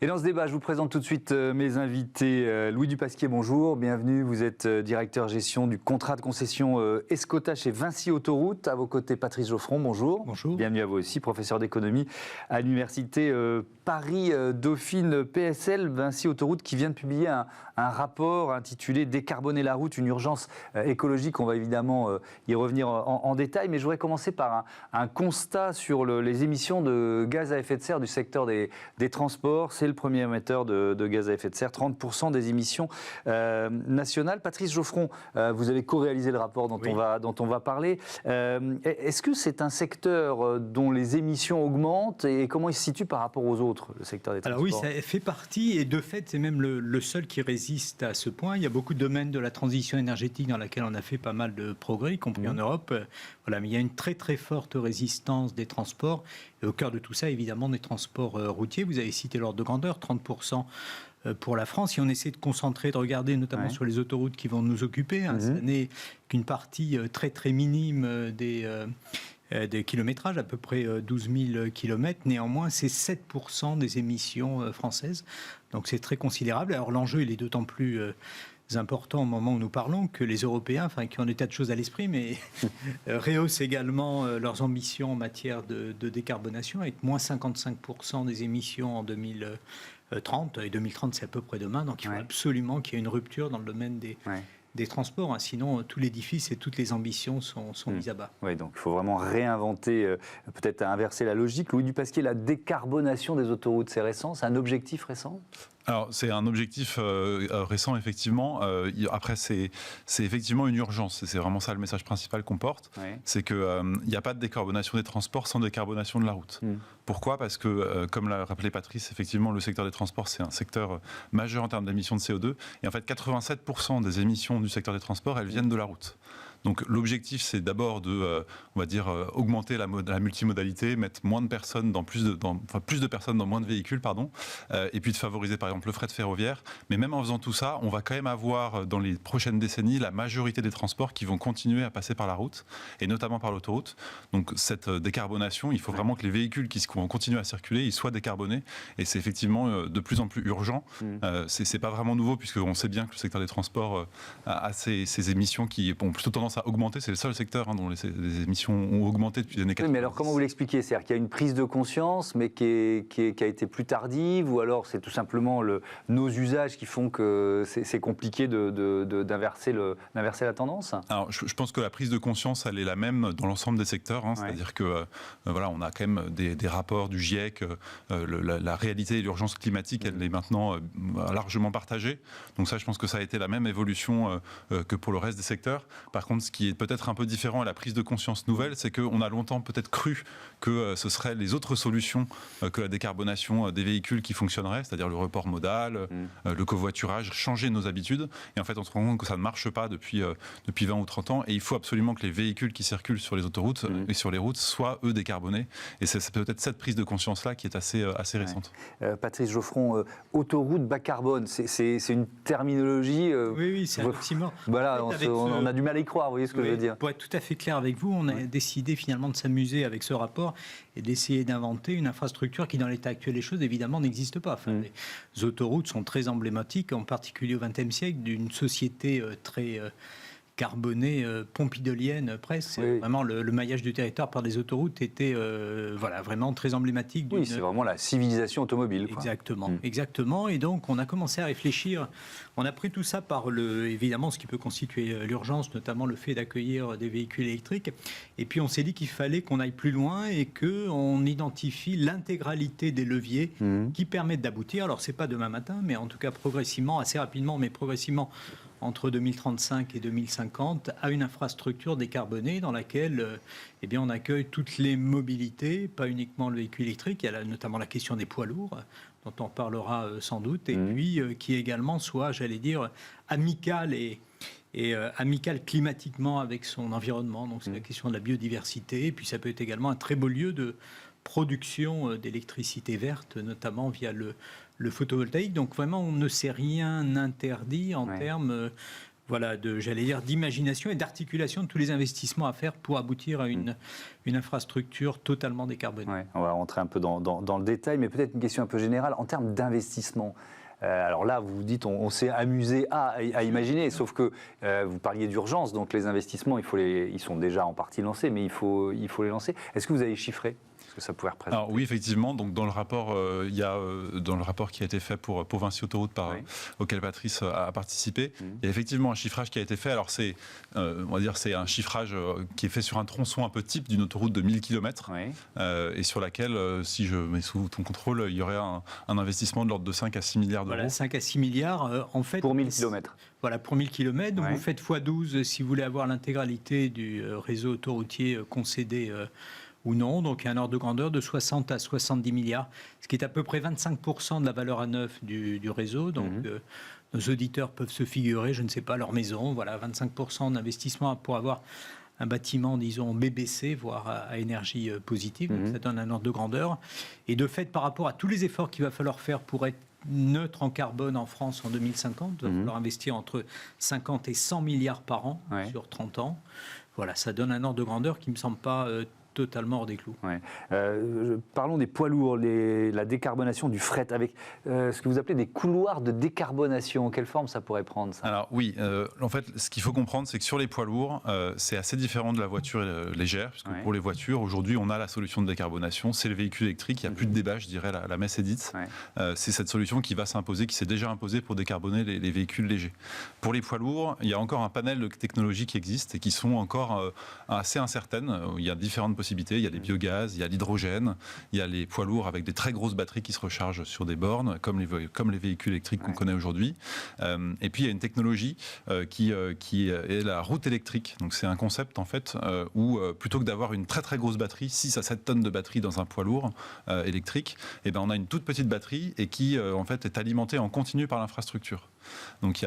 Et dans ce débat, je vous présente tout de suite mes invités. Louis Dupasquier, bonjour, bienvenue. Vous êtes directeur gestion du contrat de concession Escota chez Vinci Autoroutes. À vos côtés, Patrice Geoffron, bonjour. Bonjour. Bienvenue à vous aussi, professeur d'économie à l'université Paris-Dauphine PSL. Vinci Autoroutes qui vient de publier un rapport intitulé « Décarboner la route, une urgence écologique ». On va évidemment y revenir en détail, mais je voudrais commencer par un constat sur les émissions de gaz à effet de serre du secteur des transports. C'est le premier émetteur de gaz à effet de serre, 30% des émissions nationales. Patrice Geoffron, vous avez co-réalisé le rapport dont on va parler. Est-ce que c'est un secteur dont les émissions augmentent et comment il se situe par rapport aux autres, le secteur des transports? Alors oui, ça fait partie et de fait, c'est même le seul qui résiste à ce point. Il y a beaucoup de domaines de la transition énergétique dans lesquels on a fait pas mal de progrès, y compris en Europe. Voilà, mais il y a une très très forte résistance des transports. Et au cœur de tout ça, évidemment, des transports routiers. Vous avez cité l'ordre de grandeur, 30% pour la France. Si on essaie de concentrer, de regarder notamment sur les autoroutes qui vont nous occuper, ce n'est qu'une partie très très minime des kilométrages, à peu près 12 000 kilomètres. Néanmoins, c'est 7% des émissions françaises. Donc c'est très considérable. Alors l'enjeu, il est d'autant plus important au moment où nous parlons que les Européens, qui ont des tas de choses à l'esprit, mais rehaussent également leurs ambitions en matière de décarbonation, avec moins 55% des émissions en 2030. Et 2030, c'est à peu près demain. Donc il faut absolument qu'il y ait une rupture dans le domaine des transports, sinon tout l'édifice et toutes les ambitions sont mises à bas. Oui, donc il faut vraiment réinventer, peut-être inverser la logique. Louis Dupasquier, la décarbonation des autoroutes, c'est récent? C'est un objectif récent? Alors, c'est un objectif récent, effectivement. Après, c'est effectivement une urgence. Et c'est vraiment ça le message principal qu'on porte. C'est qu'il n'y a pas de décarbonation des transports sans décarbonation de la route. Pourquoi? Parce que, comme l'a rappelé Patrice, effectivement, le secteur des transports, c'est un secteur majeur en termes d'émissions de CO2. Et en fait, 87% des émissions du secteur des transports, elles viennent de la route. Donc l'objectif, c'est d'abord de, on va dire, augmenter la multimodalité, mettre moins de personnes plus de personnes dans moins de véhicules, et puis de favoriser par exemple le fret ferroviaire. Mais même en faisant tout ça, on va quand même avoir dans les prochaines décennies la majorité des transports qui vont continuer à passer par la route, et notamment par l'autoroute. Donc cette décarbonation, il faut vraiment que les véhicules qui vont continuer à circuler, ils soient décarbonés, et c'est effectivement de plus en plus urgent. C'est pas vraiment nouveau, puisqu'on sait bien que le secteur des transports a ces émissions qui ont plutôt tendance à augmenter. C'est le seul secteur dont les émissions ont augmenté depuis les années 90. Oui, mais alors comment vous l'expliquez? C'est-à-dire qu'il y a une prise de conscience, mais qui a été plus tardive, ou alors c'est tout simplement nos usages qui font que c'est compliqué d'inverser la tendance? Alors, je pense que la prise de conscience, elle est la même dans l'ensemble des secteurs. C'est-à-dire que voilà, on a quand même des rapports du GIEC. La réalité et l'urgence climatique, elle est maintenant largement partagée. Donc ça, je pense que ça a été la même évolution que pour le reste des secteurs. Par contre, ce qui est peut-être un peu différent à la prise de conscience nouvelle, c'est qu'on a longtemps peut-être cru que ce seraient les autres solutions que la décarbonation des véhicules qui fonctionneraient, c'est-à-dire le report modal, le covoiturage, changer nos habitudes. Et en fait, on se rend compte que ça ne marche pas depuis 20 ou 30 ans. Et il faut absolument que les véhicules qui circulent sur les autoroutes et sur les routes soient, eux, décarbonés. Et c'est peut-être cette prise de conscience-là qui est assez récente. Patrice Geoffron, autoroute bas carbone, c'est une terminologie... oui, c'est un oxymore. Voilà, on a du mal à y croire, vous voyez ce que je veux dire. Pour être tout à fait clair avec vous, on a décidé finalement de s'amuser avec ce rapport et d'essayer d'inventer une infrastructure qui, dans l'état actuel des choses, évidemment, n'existe pas. Les autoroutes sont très emblématiques, en particulier au XXe siècle, d'une société très carbonée, pompidolienne presque. Vraiment, le maillage du territoire par des autoroutes était vraiment très emblématique. Oui, c'est vraiment la civilisation automobile. Exactement. Et donc, on a commencé à réfléchir. On a pris tout ça par évidemment, ce qui peut constituer l'urgence, notamment le fait d'accueillir des véhicules électriques. Et puis, on s'est dit qu'il fallait qu'on aille plus loin et qu'on identifie l'intégralité des leviers qui permettent d'aboutir. Alors, c'est pas demain matin, mais en tout cas progressivement, assez rapidement, mais progressivement, entre 2035 et 2050, à une infrastructure décarbonée dans laquelle on accueille toutes les mobilités, pas uniquement le véhicule électrique. Il y a notamment la question des poids lourds, dont on parlera sans doute, et puis qui également soit, j'allais dire, amical et amical climatiquement avec son environnement. Donc c'est la question de la biodiversité, et puis ça peut être également un très beau lieu de production d'électricité verte, notamment via le photovoltaïque. Donc vraiment, on ne s'est rien interdit en termes d'imagination et d'articulation de tous les investissements à faire pour aboutir à une infrastructure totalement décarbonée. Ouais, on va rentrer un peu dans le détail, mais peut-être une question un peu générale en termes d'investissement. Alors là, vous vous dites, on s'est amusé à imaginer, sauf que vous parliez d'urgence, donc les investissements, ils sont déjà en partie lancés, mais il faut les lancer. Est-ce que vous avez chiffré ce que ça pouvait représenter? Alors oui, effectivement. Donc dans le rapport, il y a dans le rapport qui a été fait pour Vinci Autoroute auquel Patrice a participé, il y a effectivement un chiffrage qui a été fait. Alors c'est, on va dire, c'est un chiffrage qui est fait sur un tronçon un peu type d'une autoroute de 1000 km et sur laquelle, si je mets sous ton contrôle, il y aurait un investissement de l'ordre de 5 à 6 milliards d'euros. Voilà, 5 à 6 milliards en fait. Pour 1000 km. Voilà, pour 1000 km. Donc vous faites x12 si vous voulez avoir l'intégralité du réseau autoroutier concédé ou non. Donc il y a un ordre de grandeur de 60 à 70 milliards, ce qui est à peu près 25% de la valeur à neuf du réseau. Donc nos auditeurs peuvent se figurer, je ne sais pas, leur maison, voilà, 25% d'investissement pour avoir un bâtiment, disons, BBC, voire à énergie positive. Donc ça donne un ordre de grandeur. Et de fait, par rapport à tous les efforts qu'il va falloir faire pour être neutre en carbone en France en 2050, il va falloir investir entre 50 et 100 milliards par an sur 30 ans. Voilà, ça donne un ordre de grandeur qui ne me semble pas totalement hors des clous. Parlons des poids lourds, la décarbonation du fret, avec ce que vous appelez des couloirs de décarbonation. Quelle forme ça pourrait prendre, ça? Alors oui, en fait, ce qu'il faut comprendre, c'est que sur les poids lourds, c'est assez différent de la voiture légère, puisque pour les voitures, aujourd'hui, on a la solution de décarbonation, c'est le véhicule électrique, il n'y a plus de débat, je dirais, la messe est dite. C'est cette solution qui va s'imposer, qui s'est déjà imposée pour décarboner les véhicules légers. Pour les poids lourds, il y a encore un panel de technologies qui existent et qui sont encore assez incertaines. Il y a différentes possibilités. Il y a les biogaz, il y a l'hydrogène, il y a les poids lourds avec des très grosses batteries qui se rechargent sur des bornes, comme les véhicules électriques qu'on connaît aujourd'hui. Et puis il y a une technologie qui est la route électrique. Donc c'est un concept en fait où plutôt que d'avoir une très très grosse batterie, 6 à 7 tonnes de batterie dans un poids lourd électrique, et ben on a une toute petite batterie et qui en fait est alimentée en continu par l'infrastructure. Donc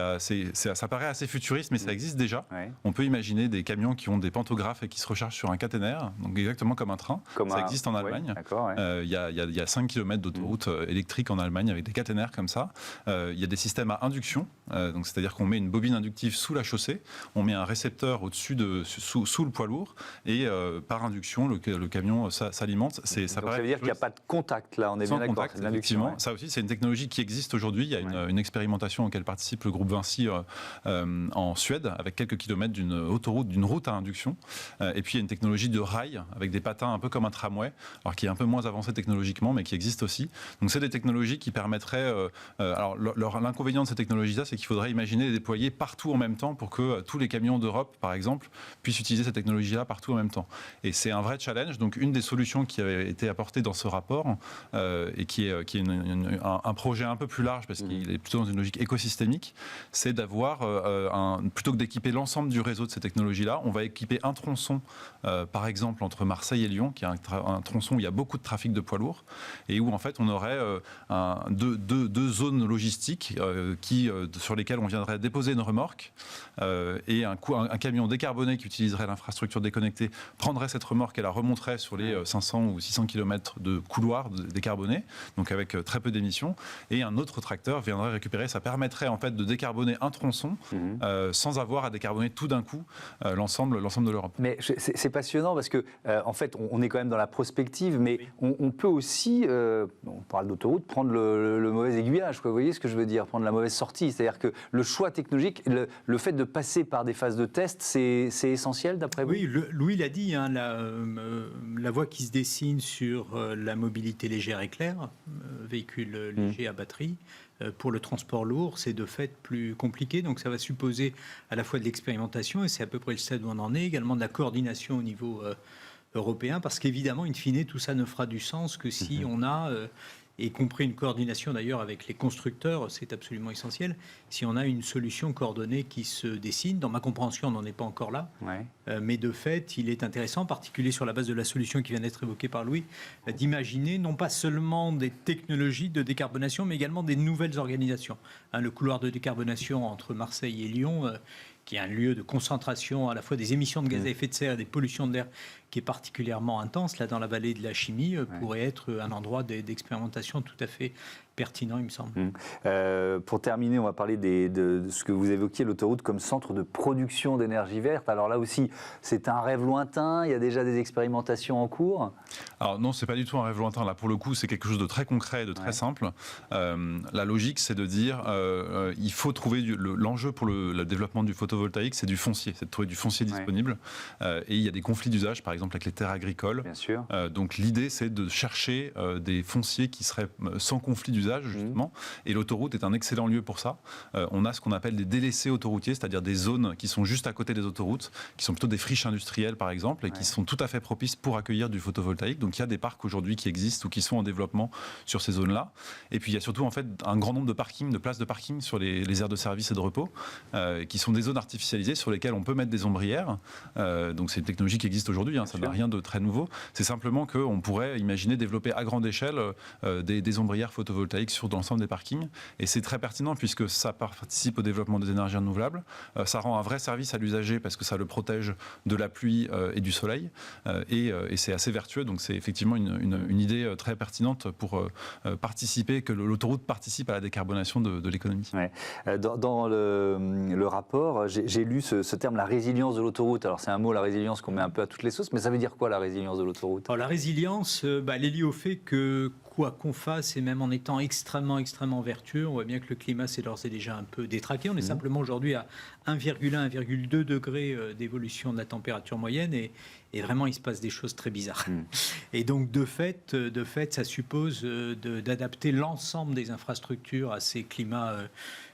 ça paraît assez futuriste, mais ça existe déjà. On peut imaginer des camions qui ont des pantographes et qui se rechargent sur un caténaire, donc exactement comme un train. Ça existe en Allemagne. Il y a 5 km d'autoroute électrique en Allemagne avec des caténaires comme ça. Il y a des systèmes à induction, donc c'est-à-dire qu'on met une bobine inductive sous la chaussée, on met un récepteur au-dessus sous le poids lourd et par induction le camion s'alimente. Ça veut dire qu'il n'y a pas de contact là, on est bien d'accord. Effectivement, ça aussi c'est une technologie qui existe aujourd'hui. Il y a une expérimentation auquel participe le groupe Vinci en Suède avec quelques kilomètres d'une autoroute, d'une route à induction. Et puis il y a une technologie de rail avec des patins un peu comme un tramway, alors qui est un peu moins avancée technologiquement, mais qui existe aussi. Donc c'est des technologies qui permettraient. Alors l'inconvénient de ces technologies-là, c'est qu'il faudrait imaginer les déployer partout en même temps pour que tous les camions d'Europe, par exemple, puissent utiliser cette technologie-là partout en même temps. Et c'est un vrai challenge. Donc une des solutions qui avait été apportée dans ce rapport et qui est un projet un peu plus large parce qu'il est plutôt dans une logique écosystémique, c'est d'avoir, plutôt que d'équiper l'ensemble du réseau de ces technologies-là, on va équiper un tronçon, par exemple, entre Marseille et Lyon, qui est un tronçon où il y a beaucoup de trafic de poids lourds, et où en fait on aurait deux zones logistiques sur lesquelles on viendrait déposer une remorque, et un camion décarboné qui utiliserait l'infrastructure déconnectée prendrait cette remorque et la remonterait sur les 500 ou 600 km de couloirs décarbonés, donc avec très peu d'émissions, et un autre tracteur viendrait récupérer, ça permettrait en fait de décarboner un tronçon sans avoir à décarboner tout d'un coup l'ensemble de l'Europe. Mais c'est passionnant parce que en fait on est quand même dans la prospective, mais on peut aussi, on parle d'autoroute, prendre le mauvais aiguillage, quoi. Vous voyez ce que je veux dire, prendre la mauvaise sortie. C'est-à-dire que le choix technologique, le fait de passer par des phases de test, c'est essentiel d'après vous? Oui, Louis l'a dit, hein, la voie qui se dessine sur la mobilité légère et claire, véhicule léger à batterie. Pour le transport lourd, c'est de fait plus compliqué. Donc ça va supposer à la fois de l'expérimentation, et c'est à peu près le stade où on en est, également de la coordination au niveau européen, parce qu'évidemment, in fine, tout ça ne fera du sens que si on a, y compris une coordination d'ailleurs avec les constructeurs, c'est absolument essentiel, si on a une solution coordonnée qui se dessine. Dans ma compréhension, on n'en est pas encore là, mais de fait, il est intéressant, en particulier sur la base de la solution qui vient d'être évoquée par Louis, d'imaginer non pas seulement des technologies de décarbonation, mais également des nouvelles organisations. Le couloir de décarbonation entre Marseille et Lyon, qui est un lieu de concentration à la fois des émissions de gaz à effet de serre et des pollutions de l'air qui est particulièrement intense, là dans la vallée de la Chimie, pourrait être un endroit d'expérimentation tout à fait pertinent, il me semble. Pour terminer, on va parler de ce que vous évoquiez, l'autoroute comme centre de production d'énergie verte. Alors là aussi, c'est un rêve lointain, il y a déjà des expérimentations en cours? Alors non, c'est pas du tout un rêve lointain. Là, pour le coup, c'est quelque chose de très concret, de très simple. La logique, c'est de dire, il faut trouver l'enjeu pour le développement du photovoltaïque, c'est du foncier, c'est de trouver du foncier disponible. Et il y a des conflits d'usage, par exemple avec les terres agricoles. Bien sûr. Donc l'idée, c'est de chercher des fonciers qui seraient sans conflit d'usage, justement. Et l'autoroute est un excellent lieu pour ça. On a ce qu'on appelle des délaissés autoroutiers, c'est-à-dire des zones qui sont juste à côté des autoroutes, qui sont plutôt des friches industrielles, par exemple, et qui sont tout à fait propices pour accueillir du photovoltaïque. Donc il y a des parcs aujourd'hui qui existent ou qui sont en développement sur ces zones-là. Et puis il y a surtout en fait un grand nombre de parkings, de places de parking sur les aires de service et de repos, qui sont des zones artificialisées sur lesquelles on peut mettre des ombrières. Donc c'est une technologie qui existe aujourd'hui, ça n'a rien de très nouveau. C'est simplement qu'on pourrait imaginer développer à grande échelle des ombrières photovoltaïques sur l'ensemble des parkings. Et c'est très pertinent puisque ça participe au développement des énergies renouvelables. Ça rend un vrai service à l'usager parce que ça le protège de la pluie et du soleil. Et c'est assez vertueux. Donc c'est effectivement une idée très pertinente pour participer, que l'autoroute participe à la décarbonation de l'économie. Ouais. Dans le rapport, j'ai lu ce terme, la résilience de l'autoroute. Alors c'est un mot, la résilience, qu'on met un peu à toutes les sauces, mais ça veut dire quoi, la résilience de l'autoroute? Alors, la résilience, elle est liée au fait que quoi qu'on fasse, et même en étant extrêmement vertueux, on voit bien que le climat s'est d'ores et déjà un peu détraqué. On est simplement aujourd'hui à 1,1-1,2 degrés d'évolution de la température moyenne, et vraiment il se passe des choses très bizarres. Et donc de fait, ça suppose d'adapter l'ensemble des infrastructures à ces climats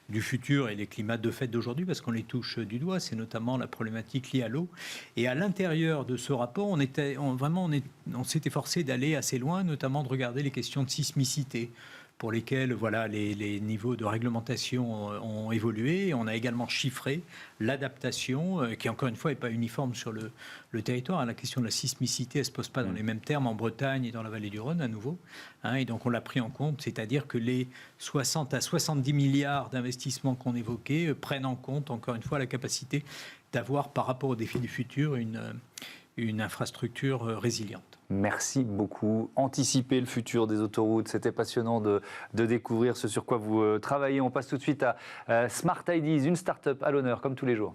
du futur et les climats de fait d'aujourd'hui, parce qu'on les touche du doigt. C'est notamment la problématique liée à l'eau. Et à l'intérieur de ce rapport, on s'est efforcé d'aller assez loin, notamment de regarder les questions de sismicité, pour lesquels les niveaux de réglementation ont évolué. On a également chiffré l'adaptation, qui encore une fois n'est pas uniforme sur le territoire. La question de la sismicité, elle ne se pose pas dans les mêmes termes en Bretagne et dans la vallée du Rhône à nouveau. Et donc on l'a pris en compte, c'est-à-dire que les 60 à 70 milliards d'investissements qu'on évoquait prennent en compte encore une fois la capacité d'avoir par rapport aux défis du futur une infrastructure résiliente. Merci beaucoup. Anticiper le futur des autoroutes, c'était passionnant de découvrir ce sur quoi vous travaillez. On passe tout de suite à Smart Ideas, une start-up à l'honneur, comme tous les jours.